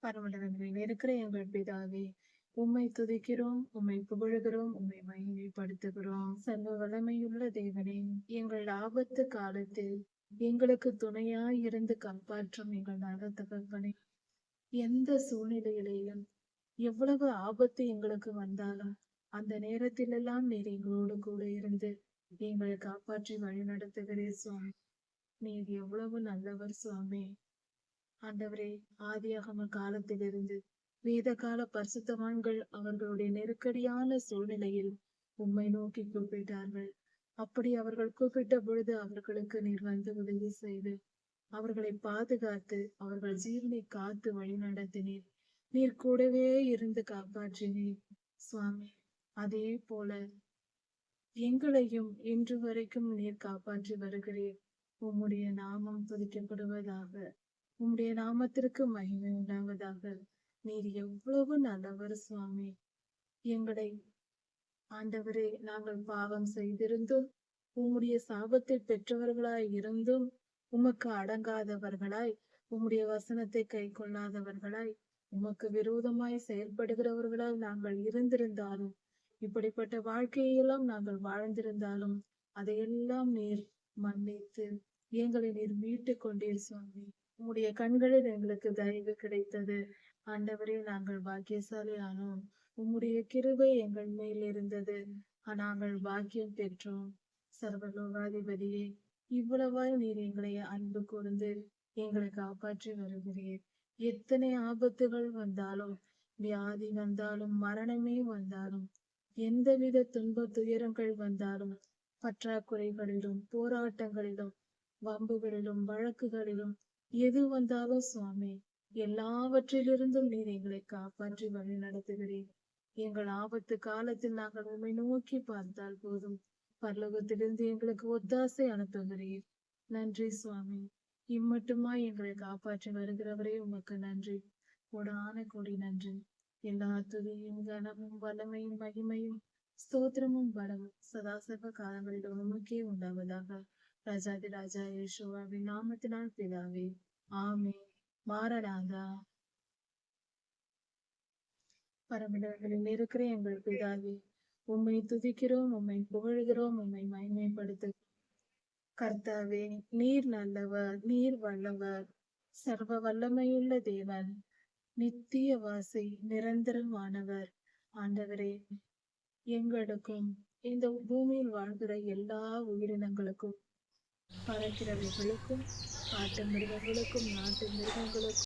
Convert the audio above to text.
பரமண்டலங்களில் இருக்கிற எங்கள் பிதாவே, உம்மை துதிக்கிறோம், உம்மை புகழுகிறோம், உம்மை மகிமைப்படுத்துகிறோம். சர்வ வல்லமையுள்ள தேவனே, எங்கள் ஆபத்து காலத்தில் எங்களுக்கு துணையாய் இருந்து காப்பாற்றும் எங்கள் நல்ல தகப்பனே, எந்த சூழ்நிலையிலேயும் எவ்வளவு ஆபத்து எங்களுக்கு வந்தாலும் அந்த நேரத்திலெல்லாம் நீர் எங்களோடு கூட இருந்து எங்களை காப்பாற்றி வழி நடத்துகிறீர் சுவாமி. நீர் எவ்வளவு நல்லவர் சுவாமி. ஆண்டவரே, ஆதியாகம காலத்திலிருந்து வேத கால பரிசுத்தவான்கள் அவர்களுடைய நெருக்கடியான சூழ்நிலையில் உம்மை நோக்கி கூப்பிட்டார்கள். அப்படி அவர்கள் கூப்பிட்ட பொழுது அவர்களுக்கு நீர் வந்து உதவி செய்து அவர்களை பாதுகாத்து அவர்கள் ஜீவனை காத்து வழி நடத்தினீர். நீர் கூடவே இருந்து காப்பாற்றினீர் சுவாமி. அதே போல எங்களையும் இன்று வரைக்கும் நீர் காப்பாற்றி வருகிறீர். உம்முடைய நாமம் துதிக்கப்படுவதாக. உம்முடைய நாமத்திற்கு மகிமை உண்டாவதாக. நீர் எவ்வளவு நல்லவர் சுவாமி. எங்களை ஆண்டவரே, நாங்கள் பாவம் செய்திருந்தும் உம்முடைய சாபத்தை பெற்றவர்களாய் இருந்தும் உமக்கு அடங்காதவர்களாய், உம்முடைய வசனத்தை கை கொள்ளாதவர்களாய், உமக்கு விரோதமாய் செயல்படுகிறவர்களாய் நாங்கள் இருந்திருந்தாலும், இப்படிப்பட்ட வாழ்க்கையெல்லாம் நாங்கள் வாழ்ந்திருந்தாலும் அதையெல்லாம் நீர் மன்னித்து எங்களை நீர் மீட்டு கொண்டீர் சுவாமி. உம்முடைய கண்களில் எங்களுக்கு தயவு கிடைத்தது. ஆண்டவரே, நாங்கள் பாக்கியசாலி ஆனோம். உம்முடைய கிருபை எங்கள் மேல் இருந்தது. நாங்கள் பாக்கியம் பெற்றோம். சர்வலோகாதிபதியே, இவ்வளவாய் நீர் எங்களை அன்பு கூர்ந்து எங்களை காப்பாற்றி வருகிறீர். எத்தனை ஆபத்துகள் வந்தாலும், வியாதி வந்தாலும், மரணமே வந்தாலும், எந்தவித துன்ப துயரங்கள் வந்தாலும், பற்றாக்குறைகளிலும் போராட்டங்களிலும் வம்புகளிலும் வழக்குகளிலும் எது வந்தாலும் சுவாமி, எல்லாவற்றிலிருந்தும் நீர் எங்களை காப்பாற்றி வழி நடத்துகிறீர். எங்கள் ஆபத்து காலத்தில் நாங்கள் உம்மை நோக்கி பார்த்தால் போதும், பரலோகத்திலிருந்து எங்களுக்கு ஒத்தாசை அனுப்புகிறீர். நன்றி சுவாமி. இம்மட்டுமா எங்களை காப்பாற்றி வருகிறவரே உமக்கு நன்றி. கோடான கோடி நன்றி. எல்லா துதியும் கனமும் வல்லமையும் மகிமையும் ஸ்தோத்திரமும் பலமும் சதாசர்வ காலங்களில் உமக்கே உண்டாவதாக. ராஜாதி ராஜா யேசுவாவின் நாமத்தினால் பிதாவே, ஆமென். மாரநாதா. பரமண்டலங்களில் இருக்கிற எங்கள் பிதாவே, உம்மை துதிக்கிறோம், உம்மை புகழ்கிறோம், உம்மை மகிமைப்படுத்து. கர்த்தாவே, நீர் நல்லவர், நீர் வல்லவர், சர்வ வல்லமையுள்ள தேவன், நித்திய வாசி, நிரந்தரமானவர். ஆண்டவரே, எங்களுக்கும் இந்த பூமியில் வாழ்கிற எல்லா உயிரினங்களுக்கும், பறக்கிறவைகளுக்கும், காட்டு மிருகங்களுக்கும், நாட்டு மிருகங்களுக்கும்,